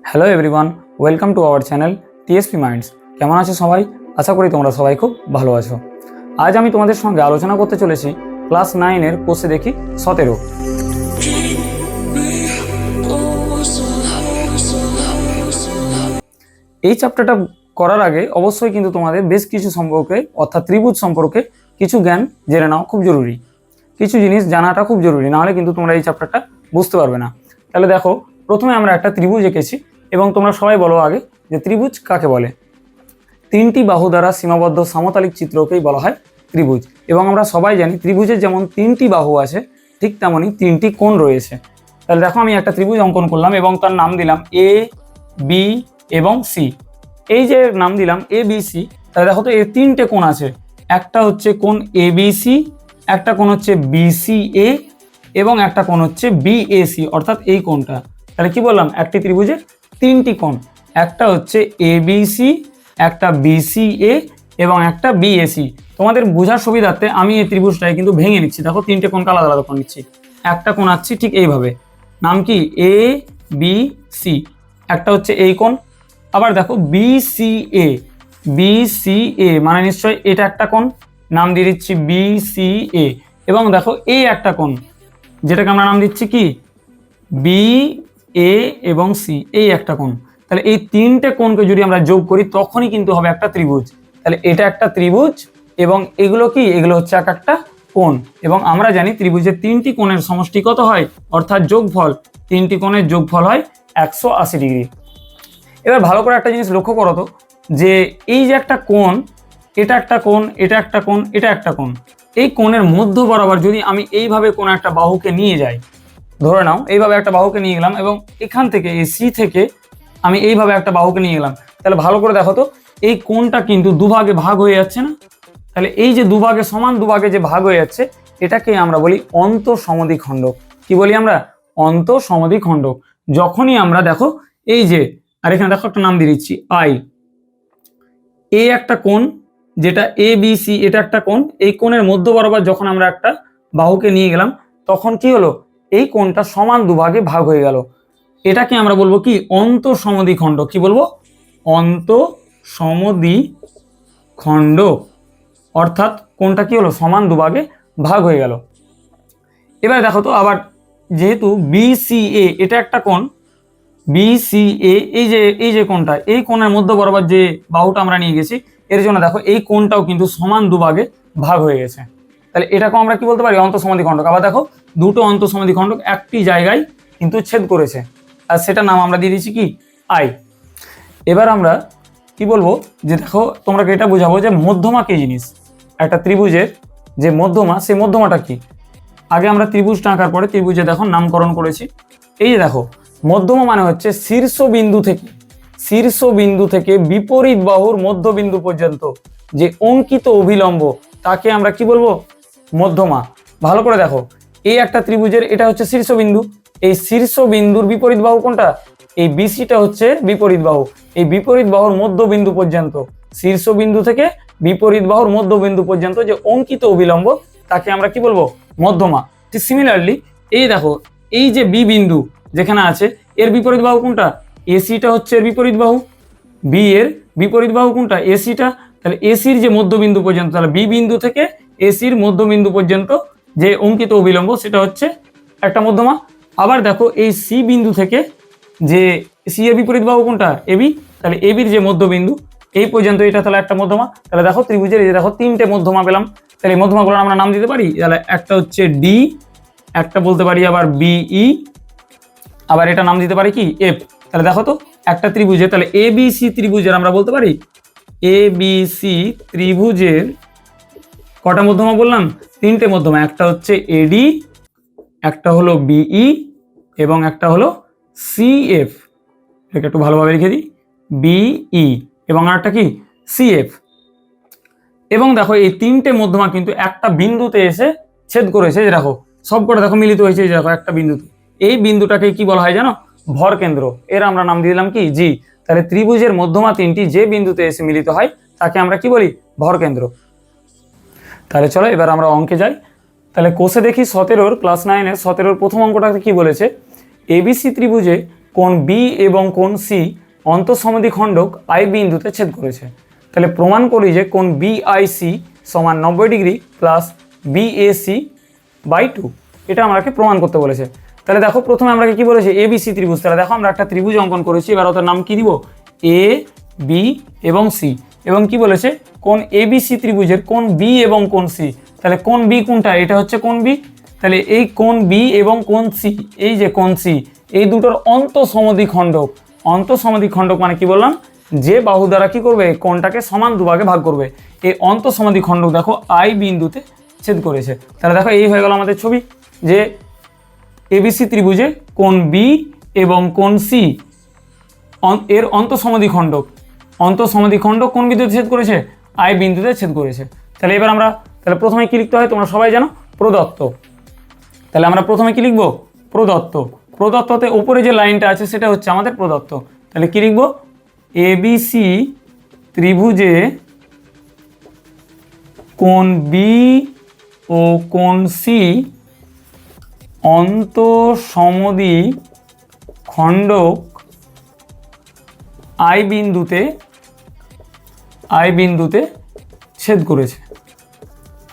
Hello everyone, welcome to our channel TSP minds. কেমন আছো সবাই? আশা করি তোমরা সবাই খুব ভালো আছো। আজ আমি তোমাদের সঙ্গে আলোচনা করতে চলেছি ক্লাস 9-এর কোষে দেখি 17। এই চ্যাপ্টারটা করার আগে অবশ্যই কিন্তু তোমাদের বেশ কিছু সম্পর্কে অর্থাৎ ত্রিভুজ সম্পর্কে কিছু জ্ঞান জেনে নেওয়া খুব জরুরি, কিছু জিনিস জানাটা খুব জরুরি, নাহলে কিন্তু তোমরা এই চ্যাপ্টারটা বুঝতে পারবে না। তাহলে দেখো, প্রথমে আমরা একটা ত্রিভুজ এঁকেছি এবং তোমরা সবাই বলো আগে যে ত্রিভুজ কাকে বলে। তিনটি বাহু দ্বারা সীমাবদ্ধ সমতালিক চিত্রকেই বলা হয় ত্রিভুজ। এবং আমরা সবাই জানি ত্রিভুজের যেমন তিনটি বাহু আছে ঠিক তেমনই তিনটি কোণ রয়েছে। তাহলে দেখো, আমি একটা ত্রিভুজ অঙ্কন করলাম এবং তার নাম দিলাম এ, বি এবং সি। এই যে নাম দিলাম এ বি সি, তাহলে দেখো তো এর তিনটে কোণ আছে। একটা হচ্ছে কোণ এ বি সি, একটা কোণ হচ্ছে বিসি এ এবং একটা কোণ হচ্ছে বিএসি, অর্থাৎ এই কোণটা। তাহলে কি বললাম, একটি ত্রিভুজের তিনটি কোণ, একটা হচ্ছে এবিসি, একটা বিসিএ এবং একটা বিএসি। তোমাদের বোঝার সুবিধার্থে আমি এই ত্রিভুজটাই কিন্তু ভেঙে নিচ্ছি। দেখো, তিনটে কোণকে আলাদা আলাদা করে নিচ্ছি। একটা কোণ আঁকছি ঠিক এইভাবে, নাম কি এ বি সি, একটা হচ্ছে এই কোণ। আবার দেখো বিসিএ, বিসিএ মানে নিশ্চয়ই এটা একটা কোণ, নাম দিয়ে দিচ্ছি বিসিএ। এবং দেখো এই একটা কোণ, যেটাকে আমরা নাম দিচ্ছি কি বি এ এবং সি, এই একটা কোণ। তাহলে এই তিনটে কোণকে যদি আমরা যোগ করি তখনই কিন্তু হবে একটা ত্রিভুজ। তাহলে এটা একটা ত্রিভুজ এবং এগুলো কি, এগুলো হচ্ছে এক একটা কোণ। এবং আমরা জানি ত্রিভুজের তিনটি কোণের সমষ্টি কত হয়, অর্থাৎ যোগফল। তিনটি কোণের যোগফল হয় 180 ডিগ্রি। এবার ভালো করে একটা জিনিস লক্ষ্য করো তো, যে এই যে একটা কোণ, এটা একটা কোণ, এটা একটা কোণ, এটা একটা কোণ। এই কোণের মধ্য বরাবর যদি আমি এইভাবে কোনো একটা বাহুকে নিয়ে যাই, ধরে নাও এইভাবে একটা বাহুকে নিয়ে গেলাম এবং এখান থেকে এই সি থেকে আমি এইভাবে একটা বাহুকে নিয়ে গেলাম, তাহলে ভালো করে দেখো তো এই কোণটা কিন্তু দুভাগে ভাগ হয়ে যাচ্ছে না? তাহলে এই যে দুভাগে, সমান দুভাগে যে ভাগ হয়ে যাচ্ছে, এটাকে আমরা বলি অন্তঃসমদ্বিখণ্ডক। কি বলি আমরা? অন্তঃসমদ্বিখণ্ডক। যখনই আমরা দেখো এই যে, আর এখানে দেখো একটা নাম দিয়ে দিচ্ছি আই, এ একটা কোণ যেটা এ বি সি, এটা একটা কোণ। এই কোণের মধ্য বরাবর যখন আমরা একটা বাহুকে নিয়ে গেলাম তখন কি হলো, এই কোণটা সমান দুভাগে ভাগ হয়ে গেল। এটাকে আমরা বলবো কি অন্তঃসমদ্বিখণ্ডক। কি বলবো? অন্তঃসমদ্বিখণ্ডক। অর্থাৎ কোণটা কি হলো, সমান দুভাগে ভাগ হয়ে গেল। এবার দেখো তো, আবার যেহেতু বিসিএ এটা একটা কোণ, বিসিএ এই যে কোণটা, এই কোণের মধ্য বরাবর যে বাহুটা আমরা নিয়ে গেছি, এর জন্য দেখো এই কোণটাও কিন্তু সমান দুভাগে ভাগ হয়ে গেছে। তাহলে এটাকে আমরা কি বলতে পারি? অন্তঃসমদ্বিখণ্ডক। আবার দেখো, দুটো অন্তঃসমদ্বিখণ্ডক একটি জায়গায় কিন্তু ছেদ করেছে, আর সেটা নাম আমরা দিয়ে দিচ্ছি কি আই। এবার আমরা কি বলবো, যে দেখো তোমরা এটা বোঝাবো যে মধ্যমা কি জিনিস। একটা ত্রিভুজের যে মধ্যমা, সেই মধ্যমাটা কি। আগে আমরা ত্রিভুজটা আঁকার পরে ত্রিভুজে দেখো নামকরণ করেছি। এই যে দেখো, মধ্যমা মানে হচ্ছে শীর্ষবিন্দু থেকে বিপরীত বাহুর মধ্যবিন্দু পর্যন্ত যে অঙ্কিত অভিলম্ব, তাকে আমরা কি বলবো? মধ্যমা। ভালো করে দেখো, এই একটা ত্রিভুজের এটা হচ্ছে শীর্ষবিন্দু, এই শীর্ষবিন্দুর বিপরীত বাহু কোনটা? এই বিসিটা হচ্ছে বিপরীত বাহু। এই বিপরীত বাহুর মধ্যবিন্দু পর্যন্ত, শীর্ষবিন্দু থেকে বিপরীত বাহুর মধ্যবিন্দু পর্যন্ত যে অঙ্কিত অভিলম্ব, তাকে আমরা কি বলবো? মধ্যমা। ঠিক সিমিলারলি এই দেখো, এই যে বি বিন্দু যেখানে আছে, এর বিপরীত বাহু কোনটা? এসিটা হচ্ছে এর বিপরীত বাহু। বি এর বিপরীত বাহু কোনটা? এসিটা। তাহলে এসির যে মধ্যবিন্দু পর্যন্ত, তাহলে বি বিন্দু থেকে এসির মধ্যবিন্দু পর্যন্ত যে অঙ্কিত অভিলম্ব, সেটা হচ্ছে একটা মধ্যমা। আবার দেখো, এই সি বিন্দু থেকে যে সি এর বিপরীত বাহু কোনটা? এবি। তাহলে এবির যে মধ্যবিন্দু এই পর্যন্ত, এটা তাহলে একটা মধ্যমা। তাহলে দেখো ত্রিভুজের এই যে দেখো তিনটে মধ্যমা পেলাম। তাহলে এই মধ্যমাগুলোর আমরা নাম দিতে পারি। তাহলে একটা হচ্ছে ডি, একটা বলতে পারি আবার বিই, আবার এটা নাম দিতে পারি কি এফ। তাহলে দেখো তো একটা ত্রিভুজের, তাহলে এ বি সি ত্রিভুজের আমরা বলতে পারি, এ বি সি ত্রিভুজের কটা মধ্যমা বললাম? তিনটে মধ্যমা। একটা হচ্ছে এডি, একটা হলো বিই এবং একটা হলো সিএফ। এটাকে একটু ভালোভাবে লিখে দিই, বিই এবং আরেকটা কি সিএফ। এবং দেখো এই তিনটে মধ্যমা কিন্তু একটা বিন্দুতে এসে ছেদ করেছে। যে দেখো সবকটা দেখো মিলিত হয়েছে, যে দেখো একটা বিন্দুতে। এই বিন্দুটাকে কি বলা হয় জানো? ভর কেন্দ্র। এর আমরা নাম দিলাম কি জি। তাহলে ত্রিভুজের মধ্যমা তিনটি যে বিন্দুতে এসে মিলিত হয় তাকে আমরা কি বলি? ভর কেন্দ্র। তাহলে চলো এবার আমরা অঙ্কে যাই। তাহলে কোষে দেখি 17 ক্লাস 9-এর 17 প্রথম অঙ্কটাতে কি বলেছে, এবিসি ত্রিভুজে কোণ বি এবং কোণ সি অন্তঃসমদ্বিখণ্ডক আই বিন্দুতে ছেদ করেছে। তাহলে প্রমাণ করি যে কোণ বিআইসি সমান 90 ডিগ্রি প্লাস বিএসি বাই 2, এটা আমাকে প্রমাণ করতে বলেছে। তাহলে দেখো প্রথমে আমরা কি বলেছি, এবিসি ত্রিভুজ। তাহলে দেখো আমরা একটা ত্রিভুজ অঙ্কন করেছি, এবার ওটার নাম কি দিব, এ বি এবং সি। এবং কি বলেছে, কোণ এবিসি ত্রিভুজের কোণ বি এবং কোণ সি। তাহলে কোণ বি কোনটা, এটা হচ্ছে কোণ বি। তাহলে এই কোণ বি এবং কোণ সি, এই যে কোণ সি, এই দুটোর অন্তঃসমদ্বিখণ্ডক। অন্তঃসমদ্বিখণ্ডক মানে কি বললাম, যে বাহু দ্বারা কি করবে, কোণটাকে সমান দুভাগে ভাগ করবে। এই অন্তঃসমদ্বিখণ্ডক দেখো আই বিন্দুতে ছেদ করেছে। তাহলে দেখো এই হয়ে গেল আমাদের ছবি, যে এবিসি ত্রিভুজে কোণ বি এবং কোণ সি এর অন্তঃসমদ্বিখণ্ডক কোন বিন্দুতে ছেদ করেছে, আই বিন্দুতে ছেদ করেছে। তাহলে এবার আমরা তাহলে প্রথমে কি লিখতে হয়, তোমরা সবাই জানো, প্রদত্ত। তাহলে আমরা প্রথমে কি লিখবো, প্রদত্ত। প্রদত্ততে উপরে যে লাইনটা আছে সেটা হচ্ছে আমাদের প্রদত্ত। তাহলে কি লিখবো, এবিসি ত্রিভুজে কোণ বি ও কোণ সি অন্তঃসমদ্বিখণ্ডক আই বিন্দুতে ছেদ করেছে।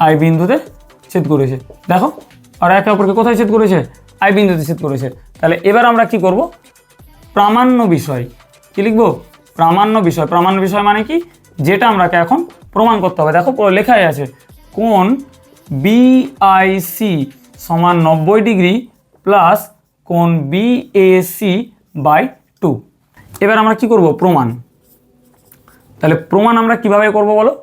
আই বিন্দুতে ছেদ করেছে। দেখো আর একে অপরকে কোথায় ছেদ করেছে, আই বিন্দুতে ছেদ করেছে। তাহলে এবার আমরা কি করব, প্রামাণ্য বিষয় কি লিখবো, প্রামাণ্য বিষয়। প্রামাণ্য বিষয় মানে কি, যেটা আমরাকে এখন প্রমাণ করতে হবে। দেখো লেখাই আছে কোণ বিআইসি সমান 90 ডিগ্রি প্লাস কোণ বিএসি বাই 2। এবার আমরা কি করব, প্রমাণ। তাহলে প্রমাণ আমরা কিভাবে করব বলো,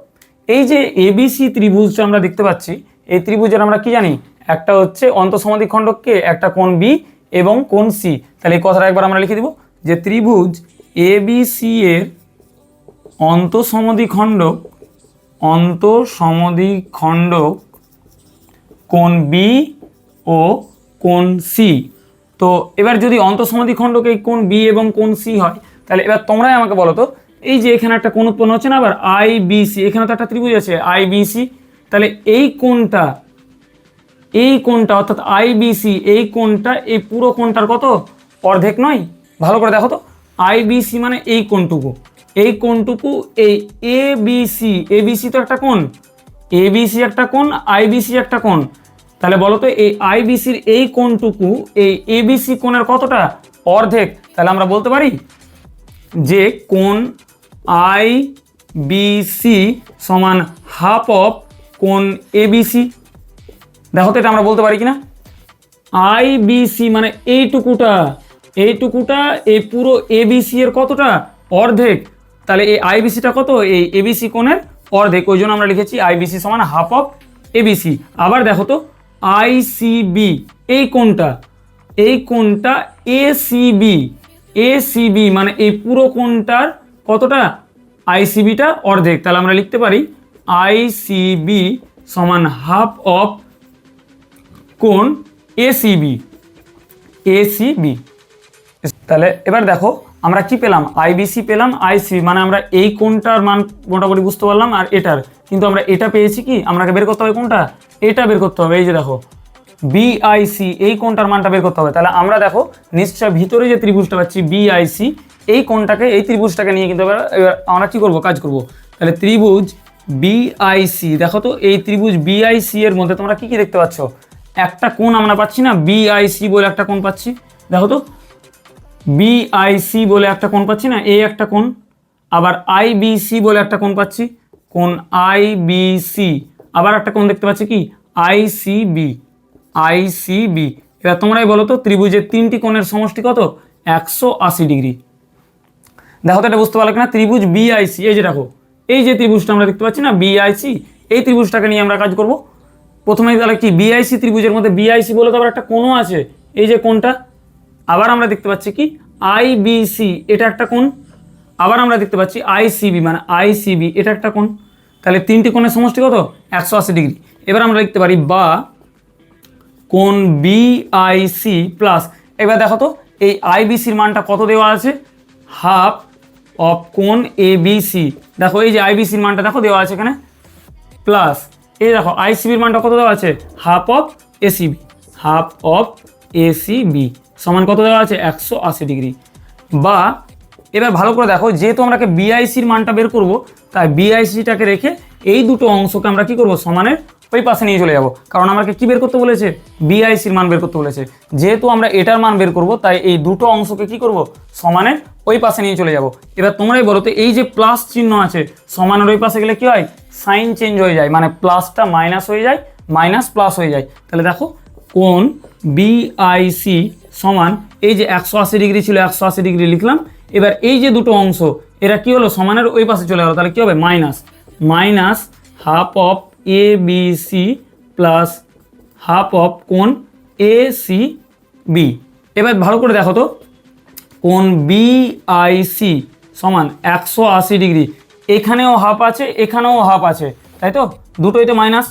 এই যে এবিসি ত্রিভুজটা আমরা দেখতে পাচ্ছি, এই ত্রিভুজের আমরা কি জানি, একটা হচ্ছে অন্তঃসমদ্বিখণ্ডককে, একটা কোণ বি এবং কোণ সি। তাহলে এই কথাটা একবার আমরা লিখে দিব, যে ত্রিভুজ এবিসি এর অন্তঃসমদ্বিখণ্ডক কোণ বি ও কোণ সি। তো এবার যদি অন্তঃসমদ্বিখণ্ডক এই কোণ বি এবং কোণ সি হয়, তাহলে এবার তোমরাই আমাকে বলো তো, এই যে এখানে একটা কোণ উৎপন্ন হচ্ছে না, আবার আই বিসি, এখানে তো একটা ত্রিভুজ আছে আই বিসি। তাহলে এই কোণটা অর্থাৎ আই বিসি, এই কোণটা এই পুরো কোণটার কত, অর্ধেক নয়? ভালো করে দেখো তো, আই বিসি মানে এই কোণটুকু, এই এবিসি তো একটা কোণ, এবিসি একটা কোণ, আইবিসি একটা কোণ। তাহলে বলো তো এই আইবিসির এই কোণটুকু এই এবিসি কোণের কতটা, অর্ধেক। তাহলে আমরা বলতে পারি যে কোণ আই বিসি সমান হাফ অফ কোণ এবিসি। দেখো তো এটা আমরা বলতে পারি কিনা, আই বিসি মানে এইটুকুটা এই পুরো এবিসি এর কতটা, অর্ধেক। তাহলে এই আইবিসিটা কত, এই এবিসি কোণের অর্ধেক, ওই জন্য আমরা লিখেছি আইবিসি সমান হাফ অফ এবিসি। আবার দেখো তো আইসিবি, এই কোণটা এসিবি মানে এই পুরো কোণটার কতটা, আইসিবিটা অর্ধেক। তাহলে আমরা লিখতে পারি আইসিবি সমান হাফ অফ কোণ এসিবি। তাহলে এবার দেখো আমরা কি পেলাম, আইবিসি পেলাম, আইসিবি মানে আমরা এই কোণটার মান মোটামুটি বুঝতে পারলাম, আর এটার কিন্তু আমরা এটা পেয়েছি কি, আমাকে বের করতে হবে কোনটা, এটা বের করতে হবে। এই যে দেখো বিআইসি, এই কোণটার মানটা বের করতে হবে। তাহলে আমরা দেখো নিশ্চয় ভিতরে যে ত্রিভুজটা পাচ্ছি বিআইসি, এই কোণটাকে এই ত্রিভুজটাকে নিয়ে কিন্তু এবার আমরা কি করব, কাজ করব। তাহলে ত্রিভুজ বিআইসি, দেখো তো এই ত্রিভুজ বিআইসি এর মধ্যে তোমরা কি কি দেখতে পাচ্ছ, একটা কোণ আমরা পাচ্ছি না, বিআইসি বলে একটা কোণ পাচ্ছি। দেখো তো বিআইসি বলে একটা কোণ পাচ্ছি না, এই একটা কোণ। আবার আইবিসি বলে একটা কোণ পাচ্ছি, কোণ আইবিসি। আবার একটা কোণ দেখতে পাচ্ছি কি, আইসিবি। এবার তোমরাই বলো তো ত্রিভুজের তিনটি কোণের সমষ্টি কত, 180 ডিগ্রি। দেখো তো এটা বুঝতে পারলে কিনা, ত্রিভুজ বিআইসি, এই যে দেখো এই যে ত্রিভুজটা আমরা দেখতে পাচ্ছি না বিআইসি, এই ত্রিভুজটাকে নিয়ে আমরা কাজ করব। প্রথমে তাহলে কি, বিআইসি ত্রিভুজের মধ্যে বিআইসি বলে তো আবার একটা কোণও আছে, এই যে কোণটা। আবার আমরা দেখতে পাচ্ছি কি আইবিসি, এটা একটা কোণ। আবার আমরা দেখতে পাচ্ছি আইসিবি মানে আইসিবি, এটা একটা কোণ। তাহলে তিনটি কোণের সমষ্টি কত, 180 ডিগ্রি। এবার আমরা লিখতে পারি বা কোণ বিআইসি প্লাস, এবার দেখো তো এই আইবিসির মানটা কত দেওয়া আছে, হাফ অফ কোণ এবিসি। দেখো এই যে আইবিসির মানটা দেখো দেওয়া আছে এখানে, প্লাস এই দেখো আইসিবির মানটা কত দেওয়া আছে, হাফ অফ এসিবি সমান কত দেওয়া আছে, 180 ডিগ্রি। বা এবার ভালো করে দেখো, যেহেতু আমরাকে বিআইসির মানটা বের করব, তাই বিআইসিটাকে রেখে এই দুটো অংশকে আমরা কি করব, সমানের ওই পাশে নিয়ে চলে যাব। কারণ আমাকে কি বের করতে বলেছে, বিআইসির মান বের করতে বলেছে। যেহেতু আমরা এটার মান বের করব, তাই এই দুটো অংশকে কি করব, সমানের ওই পাশে নিয়ে চলে যাব। এবার তোমরাই বলো তো, এই যে প্লাস চিহ্ন আছে, সমানের ওই পাশে গেলে কি হয়, সাইন চেঞ্জ হয়ে যায়, মানে প্লাসটা মাইনাস হয়ে যায়, মাইনাস প্লাস হয়ে যায়। তাহলে দেখো কোণ বিআইসি সমান, এই যে 180 ডিগ্রি ছিল, 180 ডিগ্রি লিখলাম। এবার এই যে দুটো অংশ, এরা কি হলো, সমানের ওই পাশে চলে গেলো। তাহলে কি হবে, minus half of A B C plus half of কোণ এ সি বি। এবার ভালো করে দেখো তো, কোণ বিআইসি সমান 180 ডিগ্রি, এখানেও হাফ আছে, এখানেও হাফ আছে, তাই তো, দুটোই তো মাইনাস।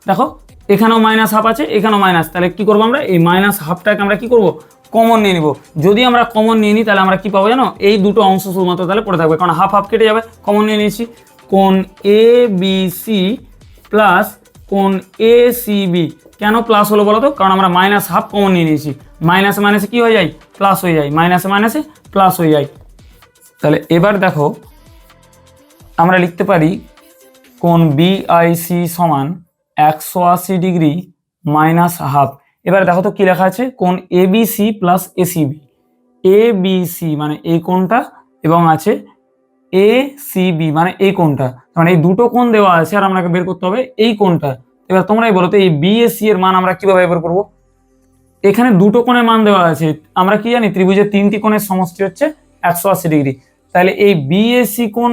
দেখো এখানেও মাইনাস হাফ আছে, এখানেও মাইনাস। তাহলে কি করবো আমরা, এই মাইনাস হাফটাকে আমরা কি করব, কমন নিয়ে নিব। যদি আমরা কমন নিয়ে নিই তাহলে আমরা কি পাবো জানো, এই দুটো অংশ শুধুমাত্র তাহলে পড়ে থাকবে, কারণ হাফ হাফ কেটে যাবে। কমন নিয়ে নিয়েছি, কোণ এ বি সি প্লাস কোণ এ সি বি। কেন প্লাস হলো বলো তো, কারণ আমরা মাইনাস হাফ কমন নিয়ে নিয়েছি। মাইনাসে মাইনাসে কি হয়ে যায়, প্লাস হয়ে যায়, মাইনাসে মাইনাসে প্লাস হয়ে যায়। তাহলে এবার দেখো আমরা লিখতে পারি কোণ বিআইসি সমান 180 ডিগ্রি মাইনাস হাফ। এবার দেখো তো কি লেখা আছে, কোণ এবিসি প্লাস এসিবি। এবিসি মানে এই কোণটা, এবং আছে এসিবি মানে এই কোণটা, মানে এই দুটো কোণ দেওয়া আছে আর আমাকে বের করতে হবে এই কোণটা। এবার তোমরাই বলো তো, এই বিএসি এর মান আমরা কিভাবে বের করব। এখানে দুটো কোণের মান দেওয়া আছে, আমরা কি জানি, ত্রিভুজের তিনটি কোণের সমষ্টি হচ্ছে 180 ডিগ্রি। তাহলে এই বিএসি কোণ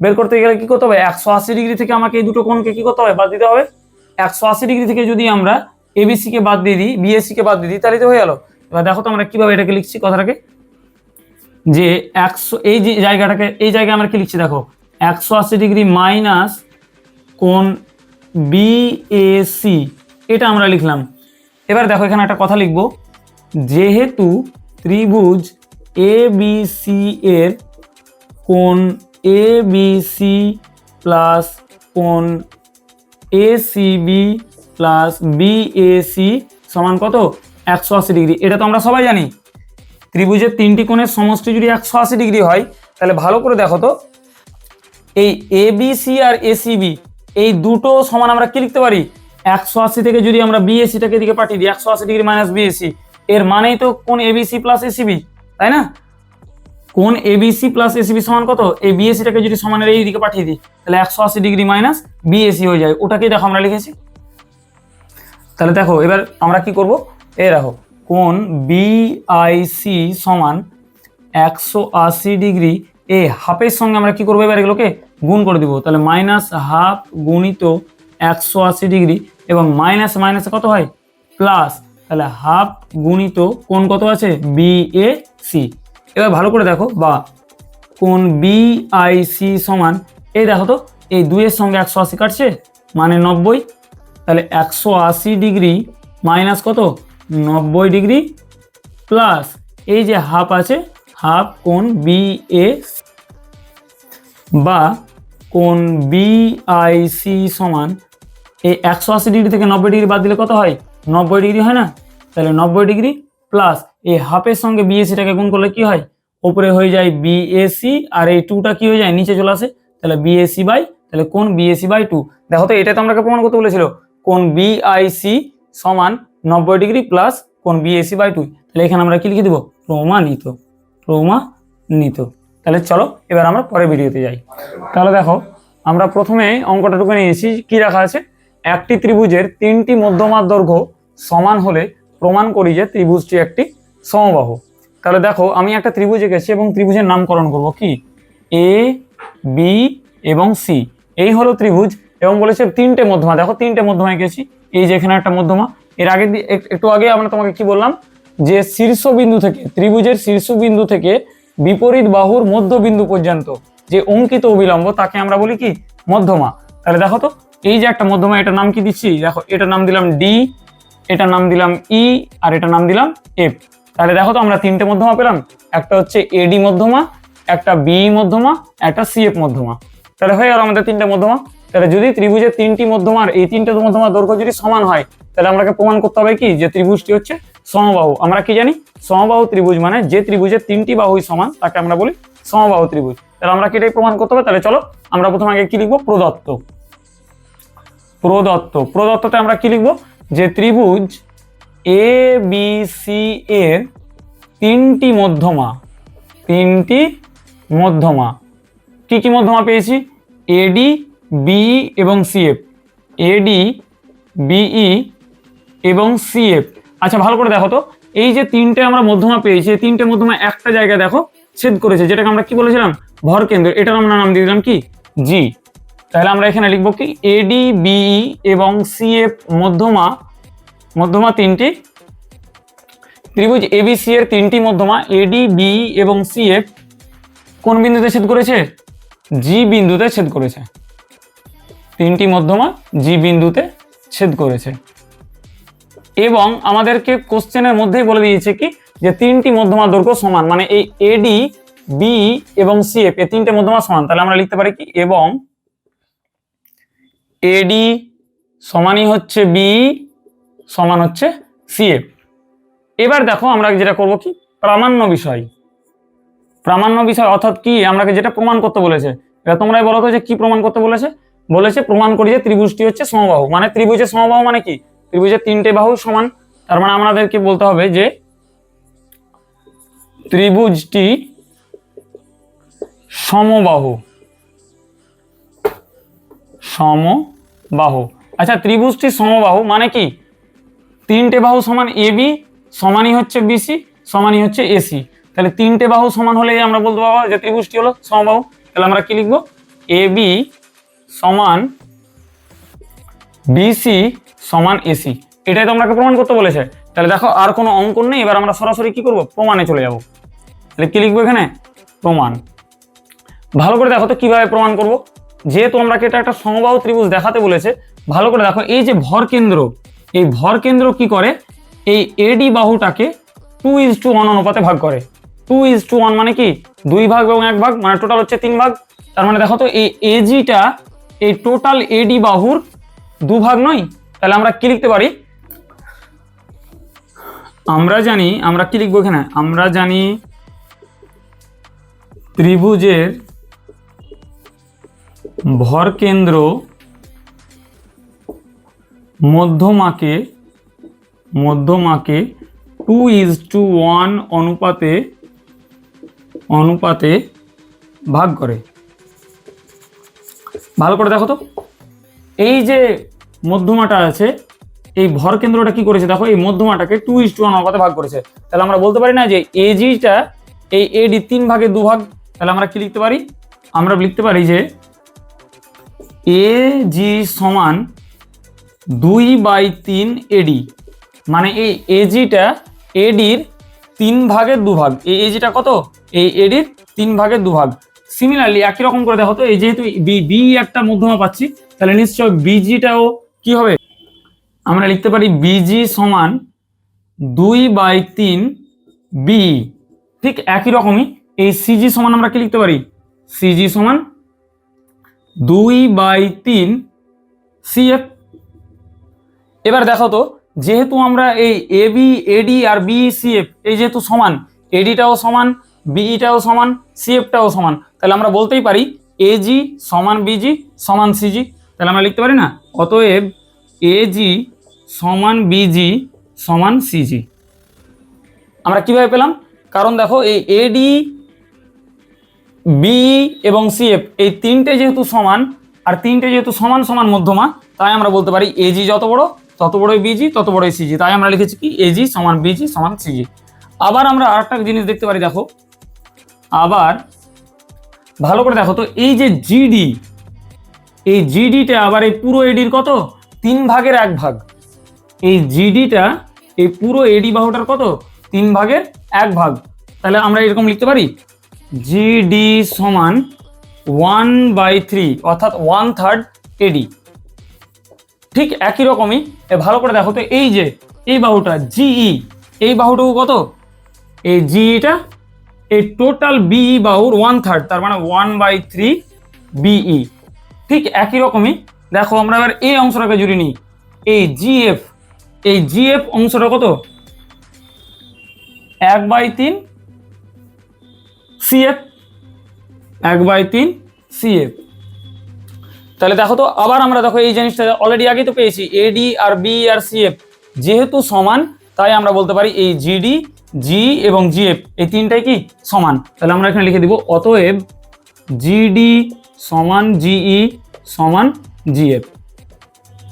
বের করতে গেলে কি করতে হবে, 180 ডিগ্রি থেকে আমাকে এই দুটো কোণকে কি করতে হবে, বাদ দিতে হবে। 180 ডিগ্রি থেকে যদি আমরা এবিসি কে বাদ দিয়ে দিই, বিএসি কে বাদ দিয়ে দিই, তাহলে তো হয়ে গেল। এবার দেখো তো আমরা কিভাবে এটাকে লিখছি কথাটাকে, যে 100 এই যে জায়গাটাকে, এই জায়গায় আমরা কি লিখছি দেখো, 180 ডিগ্রি মাইনাস কোণ বিএসি, এটা আমরা লিখলাম। এবার দেখো এখানে একটা কথা লিখবো, যেহেতু ত্রিভুজ এবিসি এর কোণ এবিসি প্লাস কোণ এসিবি প্লাস বিএসি সমান কত, 180 ডিগ্রি। এটা তো আমরা সবাই জানি, ত্রিভুজের তিনটি কোণের সমষ্টি যদি 180 ডিগ্রি হয়, তাহলে ভালো করে দেখো তো, এই এবিসি আর এসিবি এই দুটো সমান আমরা কি লিখতে পারি, 180 থেকে যদি আমরা বিএসিটাকে দিকে পাঠিয়ে দিই, 180 ডিগ্রি মাইনাস বিএসি, এর মানেই তো কোণ এবিসি প্লাস এসিবি, তাই না। কোণ এবিসি প্লাস এসিবি সমান কত, এই বিএসিটাকে যদি সমানের এই দিকে পাঠিয়ে দিই, তাহলে 180 ডিগ্রি মাইনাস বিএসি হয়ে যায়, ওটাকেই দেখো আমরা লিখেছি। তাহলে দেখো এবার আমরা কি করব, এই দেখো কোণ বিআইসি সমান 180 ডিগ্রি, এই হাফের সঙ্গে আমরা কি করবো, এবার এগুলোকে গুণ করে দিব। তাহলে মাইনাস হাফ গুণিত 180 ডিগ্রি, এবং মাইনাস মাইনাসে কত হয়, প্লাস। তাহলে হাফ গুণিত কোণ কত আছে, বিএসি। এবার ভালো করে দেখো, বা কোণ বিআইসি সমান, এই দেখো তো, এই 2 এর সঙ্গে 180 কাটছে, মানে 90। তাহলে 180 ডিগ্রি মাইনাস কত, 90 ডিগ্রি প্লাস এই যে হাফ আছে, হাফ কোণ বিএস, বা কোণ বিআইসি সমান, এই 180 ডিগ্রি থেকে 90 ডিগ্রি বাদ দিলে কত হয়, 90 ডিগ্রি হয় না। তাহলে 90 ডিগ্রি প্লাস এই হাফের সঙ্গে বিএসিটাকে গুণ করলে কি হয়, উপরে হয়ে যায় বিএসি, আর এই 2টা কি হয়ে যায়, নিচে চলে আসে। তাহলে বিএসি বাই, তাহলে কোণ বিএসি বাই 2। দেখো তো, এটা তো আমাকে প্রমাণ করতে বলেছিল, কোণ বিআইসি সমান 90 ডিগ্রি প্লাস কোণ বিএসি বাই 2। তাহলে এখানে আমরা কি লিখে দেবো, প্রমাণিত। তাহলে চলো এবার আমরা পরের ভিডিওতে যাই। তাহলে দেখো আমরা প্রথমে অঙ্কটা টুকু নিয়েছি, কি রাখা আছে, একটি ত্রিভুজের 3টি মধ্যমার দৈর্ঘ্য সমান হলে প্রমাণ করি যে ত্রিভুজটি একটি সমবাহু। তাহলে দেখো আমি একটা ত্রিভুজ এঁকেছি এবং ত্রিভুজের নামকরণ করব, কি, এ বি এবং সি। এই হলো ত্রিভুজ, এবং বলেছে 3টে মধ্যমা। দেখো 3টে মধ্যমা এঁকেছি, এই যে এখানে একটা মধ্যমা। এর আগে একটু আগে আমরা তোমাকে কি বললাম, যে শীর্ষবিন্দু থেকে, ত্রিভুজের শীর্ষবিন্দু থেকে বিপরীত বাহুর মধ্যবিন্দু পর্যন্ত যে অঙ্কিত অবিলম্ব, তাকে আমরা বলি কি, মধ্যমা। তাহলে দেখো তো, এই যে একটা মধ্যমা, এটার নাম কি দিচ্ছি, দেখো এটার নাম দিলাম ডি, এটার নাম দিলাম ই, আর এটার নাম দিলাম এফ। তাহলে দেখো তো আমরা 3টে মধ্যমা পেলাম, একটা হচ্ছে এডি মধ্যমা, একটা বি মধ্যমা, একটা সিএফ মধ্যমা। তাহলে হয়ে গেল আমাদের 3টে মধ্যমা। তাহলে যদি ত্রিভুজের 3টি মধ্যমার, এই 3টে মধ্যমার দৈর্ঘ্য যদি সমান হয়, তাহলে আমাকে প্রমাণ করতে হবে কি, যে ত্রিভুজটি হচ্ছে সমবাহু। আমরা কি জানি? সমবাহু ত্রিভুজ মানে যে ত্রিভুজের তিনটি বাহুই সমান তাকে আমরা বলি সমবাহু ত্রিভুজ। তাহলে আমরা কি এটাই প্রমাণ করতে হবে? তাহলে চলো আমরা প্রথমে আগে কি লিখবো? প্রদত্ত। প্রদত্ততে আমরা কি লিখবো? যে ত্রিভুজ এ বি সি এর তিনটি মধ্যমা কি কি মধ্যমা পেয়েছি? এডি, বিই এবং সিএফ। এডি, বিই এবং সিএফ। আচ্ছা ভালো করে দেখো তো, এই যে তিনটে আমরা মধ্যমা পেয়েছি, এই তিনটে মধ্যমা একটা জায়গায় দেখো ছেদ করেছে, যেটাকে আমরা কি বলেছিলাম? ভর কেন্দ্র। এটার আমরা নাম দিয়ে দিলাম কি? জি। তাহলে আমরা এখানে লিখবো কি? এডি, বিই এবং সিএফ মধ্যমা তিনটি। ত্রিভুজ এবিসি এর তিনটি মধ্যমা এডি, বিই এবং সিএফ কোন বিন্দুতে ছেদ করেছে? জি বিন্দুতে ছেদ করেছে। তিনটি মধ্যমা জি বিন্দুতে ছেদ করেছে। এবং আমাদেরকে কোশ্চেনের মধ্যেই বলে দিয়েছে কি? যে তিনটি মধ্যমা দৈর্ঘ্য সমান, মানে এই এডি, বিই এবং সিএফ এই তিনটে মধ্যমা সমান। তাহলে আমরা লিখতে পারি কি? এবং এডি সমানই হচ্ছে বিই সমান হচ্ছে সিএফ। এবার দেখো আমরা যেটা করব কি? প্রামাণ্য বিষয় অর্থাৎ কি? আমাকে যেটা প্রমাণ করতে বলেছে, এটা তোমরাই বলো তো যে কি প্রমাণ করতে বলেছে? বলেছে প্রমাণ করি যে ত্রিভুজটি হচ্ছে সমবাহু। মানে ত্রিভুজের সমবাহু মানে কি? ত্রিভুজের তিনটে বাহু সমান। তার মানে আমাদেরকে বলতে হবে যে ত্রিভুজটি সমবাহু। আচ্ছা ত্রিভুজটি সমবাহু মানে কি? তিনটে বাহু সমান এবি সমানই হচ্ছে বিসি সমানই হচ্ছে এসি। তাহলে তিনটে বাহু সমান হলেই আমরা বলতে পারবো যে ত্রিভুজটি হলো সমবাহু। তাহলে আমরা কি লিখবো? এবি সমান বিসি সমান এসি। এটাই তো আমাকে প্রমাণ করতে বলেছে। তাহলে দেখো আর কোনো অঙ্কন নেই, এবার আমরা সরাসরি কি করব? প্রমাণে চলে যাব। তাহলে কি লিখবো এখানে? প্রমাণ। ভালো করে দেখো তো কিভাবে প্রমাণ করব। যেহেতু আমাকে এটা একটা সমবাহু ত্রিভুজ দেখাতে বলেছে, ভালো করে দেখো এই যে ভর কেন্দ্র, এই ভর কেন্দ্র কি করে? এই এডি বাহুটাকে 2:1 অনুপাতে ভাগ করে। 2:1 মানে কি? 2 ভাগ এবং 1 ভাগ, মানে টোটাল হচ্ছে 3 ভাগ। তার মানে দেখো তো এই এজিটা এই টোটাল এডি বাহুর 2 ভাগ নয়? তাহলে আমরা কি লিখতে পারি? আমরা কি লিখবো এখানে? আমরা জানি ত্রিভুজের ভর কেন্দ্র মধ্যমাকে 2:1 অনুপাতে ভাগ করে। ভালো করে দেখো তো, এই যে মধ্যমাটা আছে, এই ভর কেন্দ্রটা কি করেছে? দেখো এই মধ্যমাটাকে 2:1 অনুপাতে ভাগ করেছে। তাহলে আমরা বলতে পারি না যে এজিটা এই এডি 3 ভাগে 2 ভাগ? তাহলে আমরা কি লিখতে পারি? আমরা লিখতে পারি যে এজি সমান 2/3 এডি, মানে এই এজিটা এডির 3 ভাগের 2 ভাগ। এই এজিটা কত? এই এডির 3 ভাগের 2 ভাগ। সিমিলারলি একই রকম করে দেখো তো, এই যেহেতু বি একটা মধ্যমা পাচ্ছি, তাহলে নিশ্চয় বিজিটাও কি হবে? আমরা লিখতে পারি বিজি সমান 2/3 বি। ঠিক একই রকমই এই সিজি সমান আমরা কি লিখতে পারি? সিজি সমান 2/3 সিএফ। এবার দেখো তো, যেহেতু আমরা এই এবি, এডি আর বিসিএফ এই যেহেতু সমান, এডিটাও সমান, বিইটাও সমান, সিএফটাও সমান, তাহলে আমরা বলতেই পারি এজি সমান বিজি সমান সিজি। তাহলে আমরা লিখতে পারি না? অতএব এজি সমান বিজি সমান সিজি। আমরা কিভাবে পেলাম? কারণ দেখো এই এডি, বি এবং সিএফ এই তিনটে যেহেতু সমান, আর তিনটে যেহেতু সমান সমান মধ্যমা, তাই আমরা বলতে পারি এজি যত বড় তত বড়ই বিজি তত বড়ই সিজি। তাই আমরা লিখেছি কি? এজি সমান বিজি সমান সিজি। আবার আমরা আরেকটা জিনিস দেখতে পারি, দেখো আবার ভালো করে দেখো তো, এই যে জিডি, এই জিডিটা আবার এই পুরো এডির কত? 3 ভাগের 1 ভাগ। এই জিডিটা এই পুরো এডি বাহুটার কত? 3 ভাগের 1 ভাগ। তাহলে আমরা এরকম লিখতে পারি জিডি সমান 1/3 অর্থাৎ 1/3 এডি। ঠিক একই রকমই ভালো করে দেখো তো, এই যে এই বাহুটা জিই, এই বাহুটুকু কত? এই জিইটা এই টোটাল বিই বাহুর 1/3, তার মানে 1/3 বিই। ঠিক একই রকমই দেখো আমরা এবার এই অংশটাকে জুড়ে নিই। এই জিএফ অংশটা কত? 1/3 CF, 1/3 CF। তাহলে দেখো তো আবার আমরা দেখো এই জিনিসটা অলরেডি আগেই তো পেয়েছি, এডি আর বি আর সিএফ যেহেতু সমান তাই আমরা বলতে পারি এই জিডি, জি এবং জিএফ এই তিনটাই কি সমান। তাহলে আমরা এখানে লিখে দিব অতএব জিডি সমান জিই সমান জিএফ।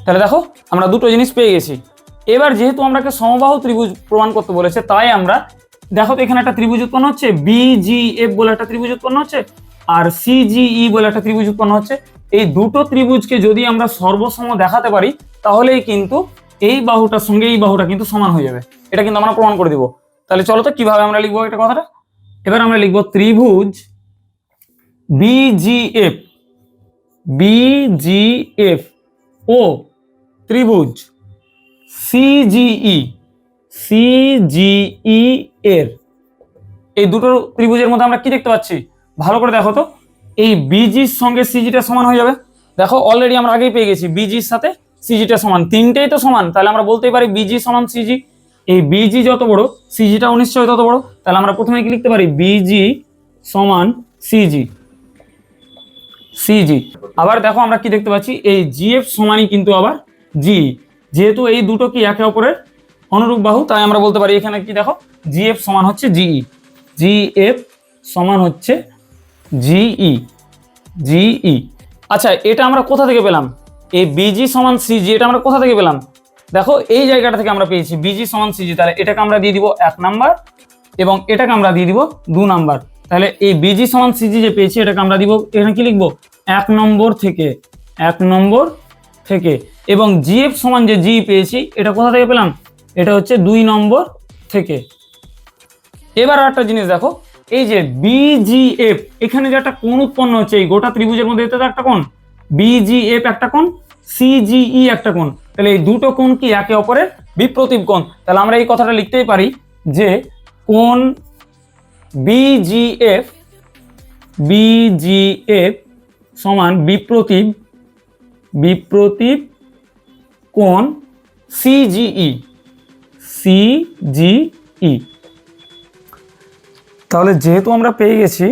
তাহলে দেখো আমরা দুটো জিনিস পেয়ে গেছি। এবার যেহেতু আমরাকে সমবাহু ত্রিভুজ প্রমাণ করতে বলেছে তাই আমরা দেখো তো এখানে একটা ত্রিভুজ উৎপন্ন হচ্ছে, বিজিএফ বলে একটা ত্রিভুজ উৎপন্ন হচ্ছে আর সিজিই বলে একটা ত্রিভুজ উৎপন্ন হচ্ছে। এই দুটো ত্রিভুজকে যদি আমরা সর্বসম দেখাতে পারি তাহলেই কিন্তু এই বাহুটার সঙ্গে এই বাহুটা কিন্তু সমান হয়ে যাবে, এটা কিন্তু আমরা প্রমাণ করে দিব। তাহলে চলো তো কিভাবে আমরা লিখবো এটা কথাটা। এবার আমরা লিখবো ত্রিভুজ বিজিএফ, বিজিএফ ও ত্রিভুজ সিজিই, সিজিই এর এই দুটো ত্রিভুজের মধ্যে আমরা কি দেখতে পাচ্ছি ভালো করে দেখো তো, এই বিজির সঙ্গে সিজিটা সমান হয়ে যাবে। দেখো অলরেডি আমরা আগেই পেয়ে গেছি বিজির সাথে সিজিটা সমান, তিনটেই তো সমান, তাহলে আমরা বলতেই পারি বিজি সমান সিজি। এই বিজি যত বড় সিজিটাও নিশ্চয়ই তত বড়, তাহলে আমরা প্রথমে কি লিখতে পারি বিজি সমান সিজি, সিজি। আবার দেখো আমরা কি দেখতে পাচ্ছি এই জিএফ সমানই কিন্তু আবার জি, যেহেতু এই দুটো কি একে অপরের অনুরূপ বাহু তাই আমরা বলতে পারি এখানে কি দেখো জিএফ সমান হচ্ছে জিই, জিএফ সমান হচ্ছে জিই, জিই। আচ্ছা এটা আমরা কোথা থেকে পেলাম, এই বিজি সমান সিজি এটা আমরা কোথা থেকে পেলাম, দেখো এই জায়গাটা থেকে আমরা পেয়েছি বিজি সমান সিজি। তাহলে এটাকে আমরা দিয়ে দিব 1 নাম্বার এবং এটাকে আমরা দিয়ে দিব 2 নাম্বার। তাহলে এই বিজি সমান সিজি যে পেয়েছি এটাকে আমরা দিব এখানে কি লিখবো 1 নম্বর থেকে, 1 নম্বর থেকে। এবং জিএফ সমান যে জি পেয়েছি এটা কোথা থেকে পেলাম, এটা হচ্ছে 2 নম্বর থেকে। এবার একটা জিনিস দেখো, এই যে বিজিএফ এখানে যে একটা কোণ উৎপন্ন হচ্ছে এই গোটা ত্রিভুজের মধ্যে এটা একটা কোণ, বিজিএফ একটা কোণ, সিজিই একটা কোণ। তাহলে এই দুটো কোণ কি একে অপরের বিপ্রতীপ কোণ। তাহলে আমরা এই কথাটা লিখতেই পারি যে কোণ বিজিএফ, বিজিএফ সমান বিপ্রতীপ, বিপ্রতীপ কোণ সিজিই, সিজিই। তাহলে যেহেতু আমরা পেয়ে গেছি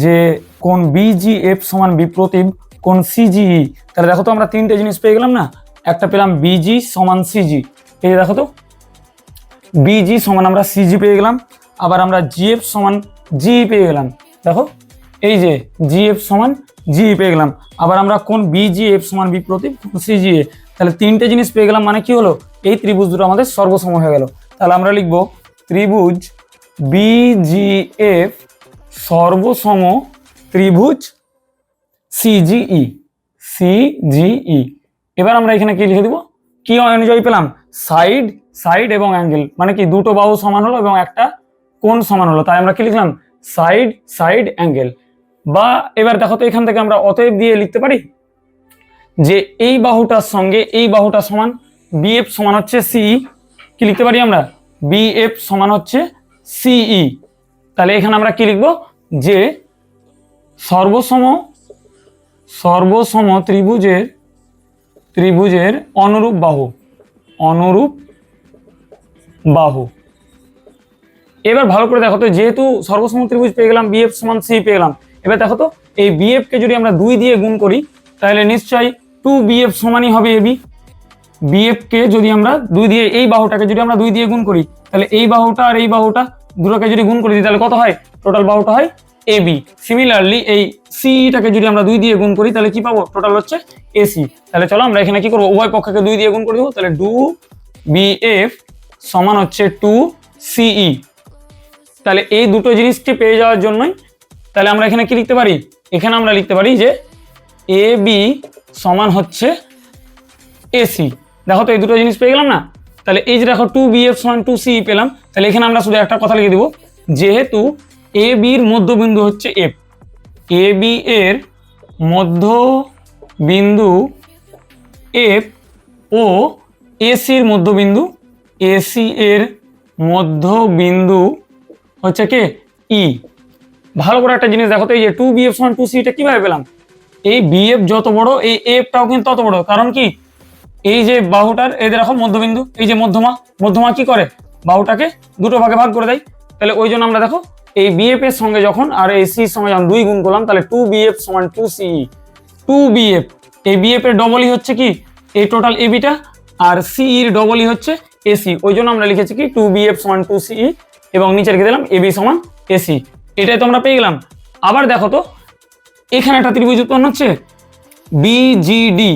যে কোণ বিজিএফ সমান বিপ্রতীপ কোণ সিজিই, তাহলে দেখো তো আমরা তিনটে জিনিস পেয়ে গেলাম না, একটা পেলাম বিজি সমান সিজি, এই যে দেখো তো বিজি সমান আমরা সিজি পেয়ে গেলাম, আবার আমরা জিএফ সমান জি পেয়ে গেলাম, দেখো এই যে জিএফ সমান জি পেয়ে গেলাম, আবার আমরা কোণ বিজিএফ সমান বিপ্রতীপ কোণ সিজিএ। তাহলে তিনটে জিনিস পেয়ে গেলাম, মানে কি হলো এই ত্রিভুজ দুটো আমাদের সর্বসম হয়ে গেল। তাহলে আমরা লিখবো ত্রিভুজ বিজিএফ সর্বসম ত্রিভুজ সিজিই, সিজিই। এবার আমরা এখানে কি লিখে দিব, কি অনুযায়ী পেলাম সাইড, সাইড এবং অ্যাঙ্গেল, মানে কি দুটো বাহু সমান হলো এবং একটা কোণ সমান হলো, তাই আমরা কি লিখলাম সাইড, সাইড অ্যাঙ্গেল। বা এবার দেখো তো এখান থেকে আমরা অতএব দিয়ে লিখতে পারি যে এই বাহুটার সঙ্গে এই বাহুটা সমান, বিএফ সমান হচ্ছে সিই, কি লিখতে পারি আমরা বিএফ সমান হচ্ছে সিই। তাহলে এখানে আমরা কি লিখবো যে সর্বসম, সর্বসম ত্রিভুজের, ত্রিভুজের অনুরূপ বাহু, অনুরূপ বাহু। এবার ভালো করে দেখো তো যেহেতু সর্বসম ত্রিভুজ পেয়ে গেলাম বিএফ সমান সি পেয়ে গেলাম, এবার দেখো তো এই বিএফ কে যদি আমরা 2 দিয়ে গুণ করি তাহলে নিশ্চয়ই 2BF সমানই হবে এবি। বিএফ কে যদি আমরা 2 দিয়ে, এই বাহুটাকে যদি আমরা 2 দিয়ে গুণ করি তাহলে এই বাহুটা আর এই বাহুটা দুটোকে যদি গুণ করি তাহলে কত হয়, টোটাল বাহুটা হয় এবি। সিমিলারলি এই সিটাকে যদি আমরা 2 দিয়ে গুণ করি তাহলে কি পাবো, টোটাল হচ্ছে এসি। তাহলে চলো আমরা এখানে কি করবো, উভয় পক্ষকে 2 দিয়ে গুণ করে দেবো, তাহলে 2BF সমান হচ্ছে 2CE। তাহলে এই দুটো জিনিসকে পেয়ে যাওয়ার জন্যই তাহলে আমরা এখানে কি লিখতে পারি, এখানে আমরা লিখতে পারি যে এবি সমান হচ্ছে এসি। দেখো তো এই দুটো জিনিস পেয়ে গেলাম না, তাহলে এই যে দেখো 2BF সমান 2CE পেলাম, তাহলে এখানে আমরা শুধু একটা কথা লিখে দেবো, যেহেতু এবির মধ্যবিন্দু হচ্ছে এফ, এবি এর মধ্যবিন্দু এফ ও এসির মধ্যবিন্দু, এসি এর মধ্যবিন্দু হচ্ছে কে ই। ভালো করে একটা জিনিস দেখো তো, এই যে 2BF সমান 2CE এটা কিভাবে পেলাম, এই বিএফ যত বড় এই এফটাও কিন্তু তত বড়, কারণ কি এই যে বাহুটার এই দেখো মধ্যবিন্দু, এই যে মধ্যমা, মধ্যমা কি করে বাহুটাকে দুটো ভাগে ভাগ করে দেয়, তাহলে ওই জন্য আমরা দেখো এই বিএফ এর সঙ্গে যখন আর এই সির সঙ্গে যখন 2 গুণ করলাম তাহলে 2BF সমান 2CE। 2BF এই বিএফ এর ডবলই হচ্ছে কি এই টোটাল এবিটা, আর সিই এর ডবলই হচ্ছে এসি। ওই জন্য আমরা লিখেছি কি 2BF সমান 2CE এবং নিচে লিখে দিলাম এবি সমান এসি। এটাই তো আমরা পেয়ে গেলাম। আবার দেখো তো এখানে একটা ত্রিভুজ উৎপন্ন হচ্ছে বিজিডি,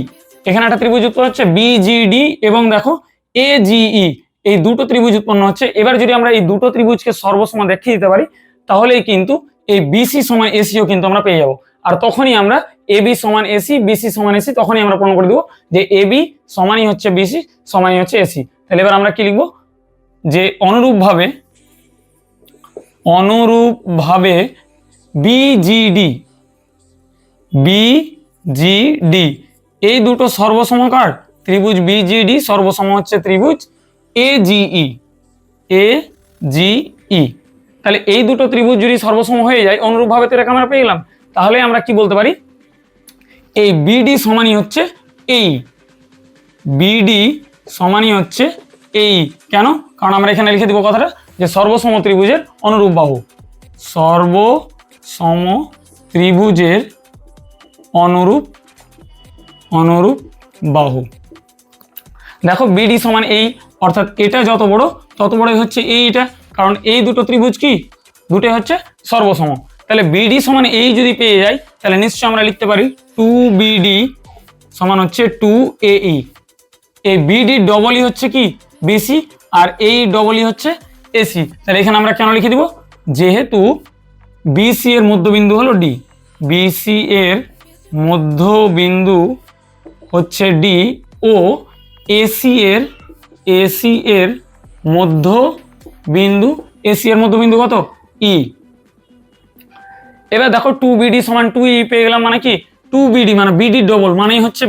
এখানে একটা ত্রিভুজ উৎপন্ন হচ্ছে বিজিডি এবং দেখো এজিই, এই দুটো ত্রিভুজ উৎপন্ন হচ্ছে। এবার যদি আমরা এই দুটো ত্রিভুজকে সর্বসম দেখিয়ে দিতে পারি তাহলেই কিন্তু এই বিসি সমান এসিও কিন্তু আমরা পেয়ে যাব। আর তখনই আমরা এবি সমান এসি, বিসি সমান এসি, তখনই আমরা প্রমাণ করে দেবো যে এবি সমানই হচ্ছে বিসি সমানই হচ্ছে এসি। তাহলে এবার আমরা কি লিখবো যে অনুরূপভাবে বিজিডি এই দুটো সর্বসমকার ত্রিভুজ বিজিডি সর্বসম হচ্ছে ত্রিভুজ এজিই। তাহলে এই দুটো ত্রিভুজ যদি সর্বসম হয়ে যায় অনুরূপভাবে তো এটাকে আমরা পেয়ে গেলাম। তাহলে আমরা কি বলতে পারি এই বিডি সমানই হচ্ছে এই, বিডি সমানই হচ্ছে এই। কেন? কারণ আমরা এখানে লিখে দিব কথাটা যে সর্বসম ত্রিভুজের অনুরূপ বাহু, সর্বসম ত্রিভুজের অনুরূপ বাহু। দেখো বিডি সমান এই, অর্থাৎ এটা যত বড় তত বড়ই হচ্ছে এইটা, কারণ এই দুটো ত্রিভুজ কি দুটোই হচ্ছে সর্বসম। তাহলে বিডি সমান এই যদি পেয়ে যাই তাহলে নিশ্চয়ই আমরা লিখতে পারি 2BD সমান হচ্ছে 2AE। এই বিডি ডবলই হচ্ছে কি বিসি আর এই ডবলই হচ্ছে এসি। তাহলে এখানে আমরা কেন লিখে দিব, যেহেতু বিসি এর মধ্যবিন্দু হলো ডি, বিসি এর মধ্যবিন্দু হচ্ছে ডি ও এসি এর মধ্যবিন্দু, এসি এর মধ্যবিন্দু কত ই। এবার দেখো 2BD সমান 2E পেয়ে গেলাম, মানে কি 2BD মানে বিডি ডবল মানেই হচ্ছে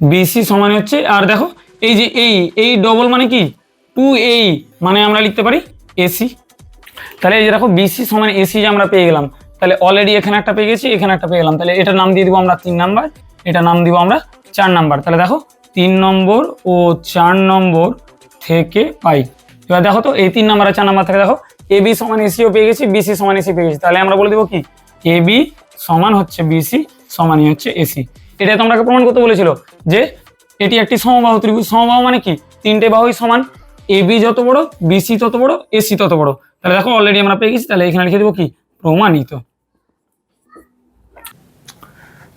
বিসি সমান হচ্ছে, আর দেখো এই যে এই ডবল মানে কি 2AE মানে আমরা লিখতে পারি এসি। তাহলে এই যে দেখো বিসি সমান এসি যে আমরা পেয়ে গেলাম, তাহলে অলরেডি এখানে একটা পেয়ে গেছি, এখানে একটা পেয়ে গেলাম। তাহলে এটার নাম দিয়ে দিব আমরা 3 নাম্বার, এটা নাম দিব আমরা 4 নাম্বার। তাহলে দেখো 3 নম্বর ও 4 নম্বর থেকে পাই। এবার দেখো তো এই 3 নাম্বার আর 4 নাম্বার থেকে দেখো এবি সমান এসিও পেয়ে গেছি, বিসি সমান এসি পেয়ে গেছি। তাহলে আমরা বলে দিব কি এবি সমান হচ্ছে বিসি সমানই হচ্ছে এসি। এটা তোমরাকে প্রমাণ করতে বলেছিল যে এটি একটি সমবাহু ত্রিভুজ। সমবাহু মানে কি 3টে বাহুই সমান, এবি যত বড় বিসি তত বড় এসি তত বড়। তাহলে দেখো অলরেডি আমরা পেয়ে গেছি, তাহলে এখানে লিখে দেবো কি প্রমাণিত।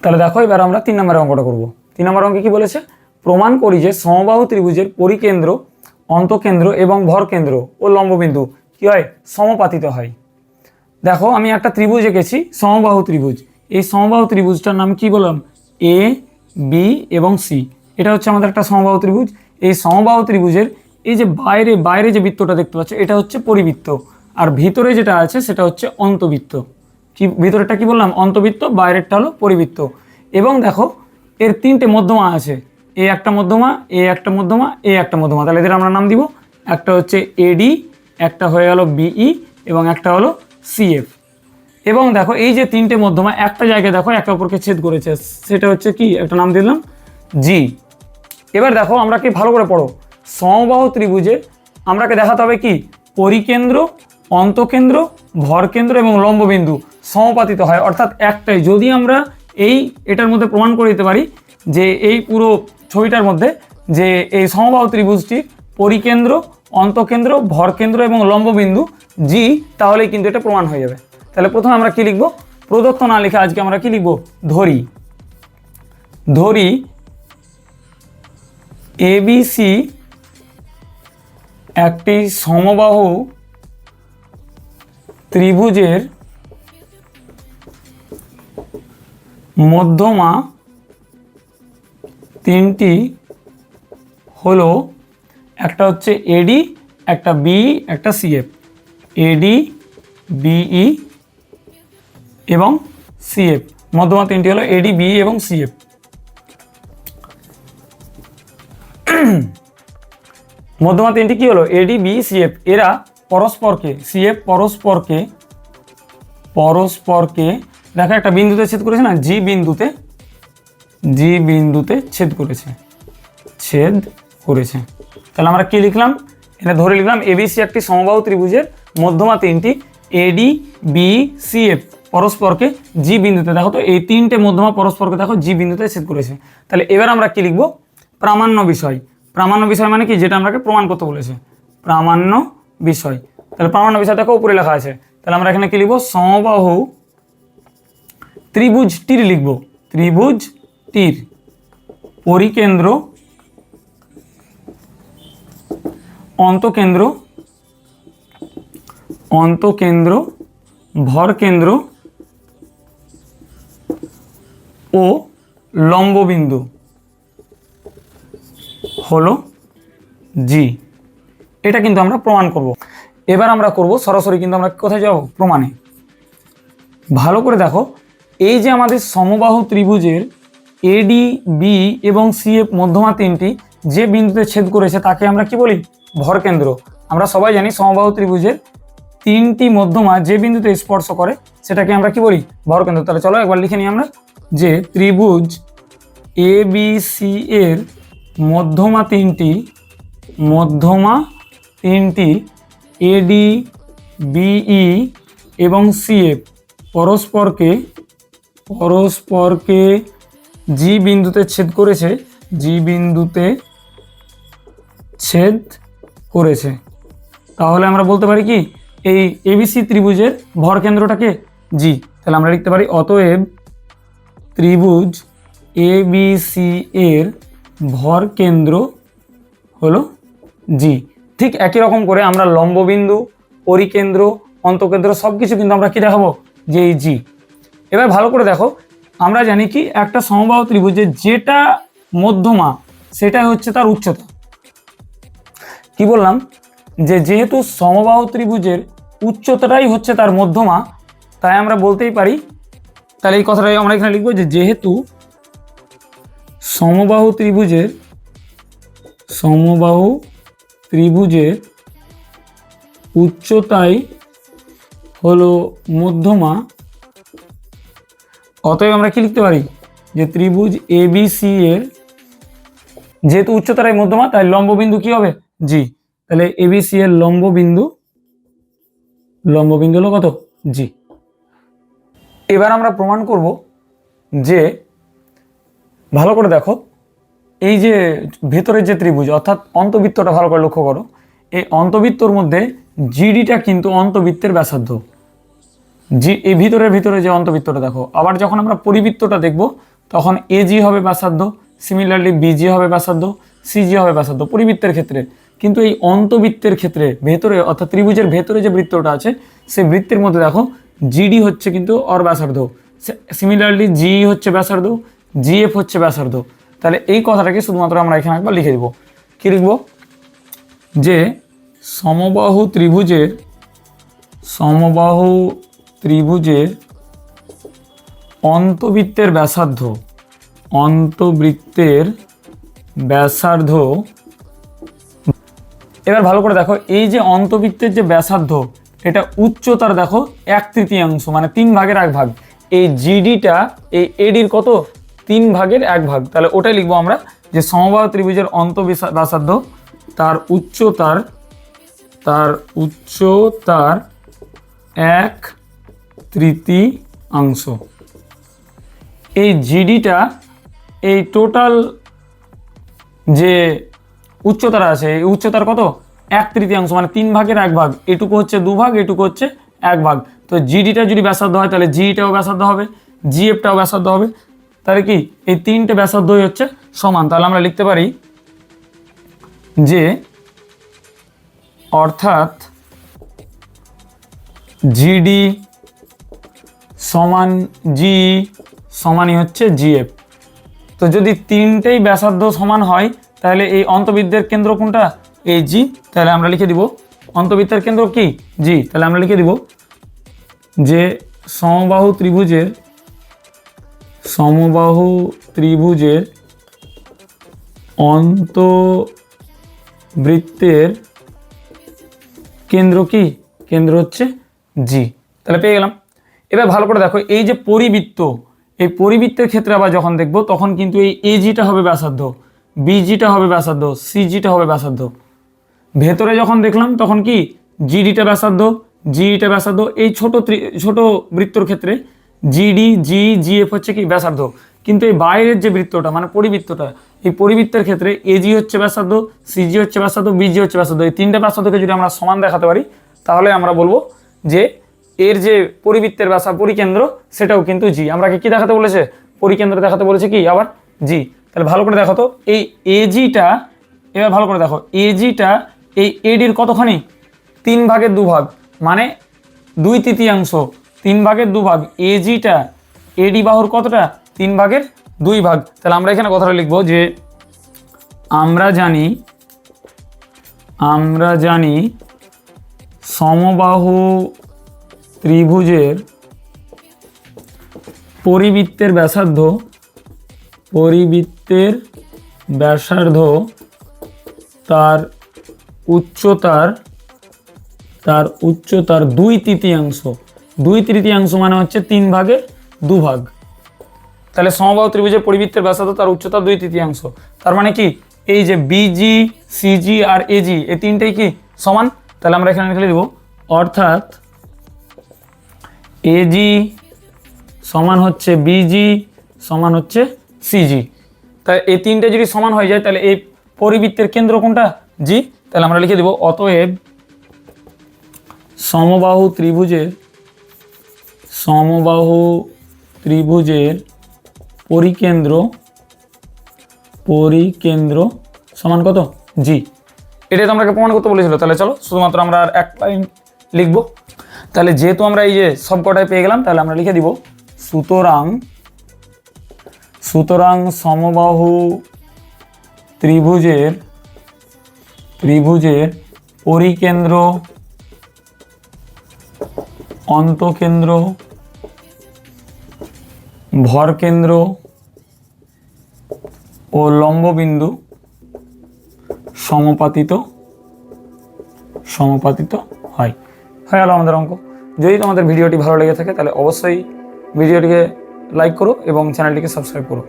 তাহলে দেখো এবার আমরা 3 নম্বরের অঙ্কটা করব। 3 নম্বর অঙ্কে কি বলেছে, প্রমাণ করি যে সমবাহু ত্রিভুজের পরিকেন্দ্র, অন্তঃকেন্দ্র এবং ভরকেন্দ্র ও লম্ববিন্দু কি হয় সমাপাতিত হয়। দেখো আমি একটা ত্রিভুজ এঁকেছি সমবাহু ত্রিভুজ, এই সমবাহু ত্রিভুজটার নাম কি বললাম এ বি এবং সি। এটা হচ্ছে আমাদের একটা সমবাহু ত্রিভুজ। এই সমবাহু ত্রিভুজের এই যে বাইরে যে বৃত্তটা দেখতে পাচ্ছ এটা হচ্ছে পরিবৃত্ত, আর ভিতরে যেটা আছে সেটা হচ্ছে অন্তবৃত্ত। কি ভিতরেরটা কি বললাম অন্তবৃত্ত, বাইরেরটা হলো পরিবৃত্ত। এবং দেখো এর 3টে মধ্যমা আছে, এ একটা মধ্যমা, এ একটা মধ্যমা, এ একটা মধ্যমা। তাহলে এদের আমরা নাম দিব, একটা হচ্ছে এডি, একটা হয়ে গেল বিই এবং একটা হলো সিএফ। এবং দেখো এই যে 3টে মধ্যমা একটা জায়গায় দেখো একে অপরকে ছেদ করেছে, সেটা হচ্ছে কি একটা নাম দিলাম জি। এবার দেখো আমরা কি ভালো করে পড়ো, সমবাহু ত্রিভুজে আমরাকে দেখাতে হবে কি পরিকেন্দ্র, অন্তঃকেন্দ্র, ভরকেন্দ্র এবং লম্ববিন্দু সমাপাতিত হয়, অর্থাৎ একটাই। যদি আমরা এটার মধ্যে প্রমাণ করে দিতে পারি যে এই পুরো ছবিটার মধ্যে যে এই সমবাহু ত্রিভুজটির পরিকেন্দ্র, অন্তঃকেন্দ্র, ভরকেন্দ্র এবং লম্ববিন্দু জি, তাহলেই কিন্তু এটা প্রমাণ হয়ে যাবে। তাহলে প্রথমে আমরা কি লিখব, প্রদত্ত না লিখে আজকে আমরা কি লিখব, ধরি এবিসি একটি সমবাহু ত্রিভুজের মধ্যমা 3টি হলো, একটা হচ্ছে এডি, একটা বিই, একটা সিএফ। এডি, বিই এবং সিএফ, মধ্যমা 3টি হলো এডি, বিই এবং সিএফ। মধ্যমা 3টি কি হলো এডি, বিই, সিএফ। এরা পরস্পরকে, সিএফ পরস্পরকে দেখো একটা বিন্দুতে ছেদ করেছে না, জি বিন্দুতে ছেদ করেছে। তাহলে আমরা কি লিখলাম, এটা ধরে লিখলাম এবিসি একটি সমবাহু ত্রিভুজের মধ্যমা তিনটি এডি বি সি এফ পরস্পরকে জি বিন্দুতে, দেখো তো এই তিনটে মধ্যমা পরস্পরকে দেখো জি বিন্দুতে ছেদ করেছে। তাহলে এবার আমরা কি লিখবো? প্রামাণ্য বিষয়। প্রামাণ্য বিষয় মানে কি? যেটা আমাকে প্রমাণ করতে বলেছে, প্রামাণ্য বিষয়। তাহলে প্রামাণ্য বিষয় দেখো উপরে লেখা আছে, তাহলে আমরা এখানে কি লিখবো? সমবাহু ত্রিভুজটির লিখবো, ত্রিভুজটির পরিকেন্দ্র অন্তকেন্দ্র অন্তকেন্দ্র ভরকেন্দ্র ও লম্ববিন্দু হলো জি। এটা কিন্তু আমরা প্রমাণ করব। এবার আমরা করব সরাসরি, কিন্তু আমরা কোথায় যাব? প্রমাণে। ভালো করে দেখো, এই যে আমাদের সমবাহু ত্রিভুজের এডি বি এবং সি এফ মধ্যমা তিনটি যে বিন্দুতে ছেদ করেছে তাকে আমরা কি বলি? ভরকেন্দ্র। আমরা সবাই জানি সমবাহু ত্রিভুজের তিনটি মধ্যমা যে বিন্দুতে স্পর্শ করে সেটাকে আমরা কি বলি? ভরকেন্দ্র। তাহলে চলো একবার লিখে নিই আমরা, যে ত্রিভুজ এ বি সি এর মধ্যমা তিনটি এডি বিই এবং সিএফ পরস্পরকে জি বিন্দুতে ছেদ করেছে। তাহলে আমরা বলতে পারি কি? এই এবিসি ত্রিভুজের ভরকেন্দ্রটাকে জি। তাহলে আমরা লিখতে পারি অতএব ত্রিভুজ এ বি সি এর ভরকেন্দ্র হলো জি। ঠিক একই রকম করে আমরা লম্ববিন্দু, পরিকেন্দ্র, অন্তকেন্দ্র সব কিছু কিন্তু আমরা কি দেখাবো? যে এই জি। এবার ভালো করে দেখো, আমরা জানি কি একটা সমবাহু ত্রিভুজের যেটা মধ্যমা সেটা হচ্ছে তার উচ্চতা। কি বললাম? যে যেহেতু সমবাহু ত্রিভুজের উচ্চতাটাই হচ্ছে তার মধ্যমা, তাই আমরা বলতেই পারি, তাহলে এই কথাটাই আমরা এখানে লিখবো, যে যেহেতু সমবাহু ত্রিভুজের উচ্চতাই হলো মধ্যমা, অতএব আমরা কি লিখতে পারি? যে ত্রিভুজ এ বি সি এর যেহেতু উচ্চতাটাই মধ্যমা, তাই লম্ববিন্দু কি হবে? জি। তাহলে এ বি সি এর লম্ববিন্দু হলো কত? জি। এবার আমরা প্রমাণ করব যে, ভালো করে দেখো, এই যে ভেতরের যে ত্রিভুজ অর্থাৎ অন্তবৃত্তটা ভালো করে লক্ষ্য করো, এই অন্তবৃত্তর মধ্যে জিডিটা কিন্তু অন্তবৃত্তের ব্যাসার্ধ। জি, এই ভিতরে যে অন্তবৃত্তটা দেখো, আবার যখন আমরা পরিবৃত্তটা দেখব তখন এজি হবে ব্যাসার্ধ, সিমিলারলি বিজি হবে ব্যাসার্ধ, সিজি হবে ব্যাসার্ধ পরিবৃত্তের ক্ষেত্রে। কিন্তু এই অন্তবৃত্তের ক্ষেত্রে ভেতরে অর্থাৎ ত্রিভুজের ভেতরে যে বৃত্তটা আছে সেই বৃত্তের মধ্যে দেখো জিডি হচ্ছে কিন্তু অর ব্যাসার্ধ, সিমিলারলি জি হচ্ছে ব্যাসার্ধ, জিএফ হচ্ছে ব্যাসার্ধ। তাহলে এই কথাটাকে শুধুমাত্র আমরা এখানে একবার লিখে দেব। কি লিখব? যে সমবাহু ত্রিভুজের অন্তবৃত্তের ব্যাসার্ধ। এবার ভালো করে দেখো, এই যে অন্তবৃত্তের যে ব্যাসার্ধ, এটা উচ্চতার দেখো 1/3 মানে 3 ভাগের 1 ভাগ। এই জিডিটা এই এডির কত? 3 ভাগের 1 ভাগ। তাহলে ওটাই লিখবো আমরা, যে সমবাহু ত্রিভুজের ব্যাসার্ধ তার উচ্চতার 1/3। এই জিডিটা এই টোটাল যে উচ্চতার আছে, এই উচ্চতার কত? 1/3 মানে 3 ভাগের 1 ভাগ। এটুকু হচ্ছে 2 ভাগ, এটুকু হচ্ছে 1 ভাগ। তো জিডিটা যদি ব্যাসার্ধ হয় তাহলে জিটাও ব্যাসার্ধ হবে, জিএফটাও ব্যাসার্ধ হবে। তাহলে কি এই তিনটে ব্যাসার্ধই হচ্ছে সমান। তাহলে আমরা লিখতে পারি যে অর্থাৎ জিডি সমান জি সমানই হচ্ছে জিএফ। তো যদি তিনটেই ব্যাসার্ধ সমান হয় তাহলে এই অন্তবৃত্তের কেন্দ্র কোনটা? এই জি। তাহলে আমরা লিখে দিব অন্তবৃত্তের কেন্দ্র কি? জি। তাহলে আমরা লিখে দিব যে সমবাহু ত্রিভুজের অন্তবৃত্তের কেন্দ্র কি? কেন্দ্র হচ্ছে জি। তাহলে পেয়ে গেলাম। এবার ভালো করে দেখো, এই যে পরিবৃত্ত, এই পরিবৃত্তের ক্ষেত্রে আবার যখন দেখব তখন কিন্তু এই এজিটা হবে ব্যাসার্ধ, বিজিটা হবে ব্যাসার্ধ, সিজিটা হবে ব্যাসার্ধ। ভেতরে যখন দেখলাম তখন কি জিডিটা ব্যাসার্ধ, জিটা ব্যাসার্ধ। এই ছোট বৃত্তর ক্ষেত্রে জিডি জিএফ হচ্ছে কি ব্যাসার্ধ, কিন্তু এই বাইরের যে বৃত্তটা মানে পরিবৃত্তটা, এই পরিবৃত্তের ক্ষেত্রে এজি হচ্ছে ব্যাসার্ধ, সিজি হচ্ছে ব্যাসার্ধ, বিজি হচ্ছে ব্যাসার্ধ। এই তিনটা ব্যাসার্ধকে যদি আমরা সমান দেখাতে পারি তাহলে আমরা বলবো যে এর যে পরিবৃত্তের পরিকেন্দ্র সেটাও কিন্তু জি। আমরা কি দেখাতে বলেছে? পরিকেন্দ্র দেখাতে বলেছে কি আবার জি। তাহলে ভালো করে দেখো তো, এই এজিটা, এবার ভালো করে দেখো, এজিটা এই এডির কতখানি? 3 ভাগের 2 ভাগ, মানে 2/3। 3 ভাগের 2 ভাগ। এজিটা এডি বাহুর কতটা? 3 ভাগের 2 ভাগ। তাহলে আমরা এখানে কথাটা লিখবো যে আমরা জানি সমবাহু ত্রিভুজের পরিবৃত্তের ব্যাসার্ধ তার উচ্চতার 2/3। 2/3 মানে হচ্ছে 3 ভাগের 2 ভাগ। তাহলে সমবাহু ত্রিভুজের পরিবৃত্তের ব্যাসার্ধ তার উচ্চতা 2/3। তার মানে কি এই যে বিজি, সিজি আর এজি এই তিনটেই কি সমান? তাহলে আমরা এখানে লিখে দেব অর্থাৎ এজি সমান হচ্ছে বিজি সমান হচ্ছে সিজি। তাই এই তিনটে যদি সমান হয়ে যায় তাহলে এই পরিবৃত্তের কেন্দ্র কোনটা? জি। তাহলে আমরা লিখে দেব অতএব সমবাহু ত্রিভুজের পরিকেন্দ্র সমান কত? জি। এটাই তো আমাকে প্রমাণ করতে বলেছিল। তাহলে চলো শুধুমাত্র আমরা আর এক লাইন লিখবো। তাহলে যেহেতু আমরা এই যে সব কটায় পেয়ে গেলাম, তাহলে আমরা লিখে দিব সুতরাং সমবাহু ত্রিভুজের পরিকেন্দ্র, অন্তকেন্দ্র, ভরকেন্দ্র ও লম্ববিন্দু সমাপতিত হয়। হয়ে গেল আমাদের অঙ্ক। যদি তোমাদের ভিডিওটি ভালো লেগে থাকে তাহলে অবশ্যই ভিডিওটিকে লাইক করো এবং চ্যানেলটিকে সাবস্ক্রাইব করো।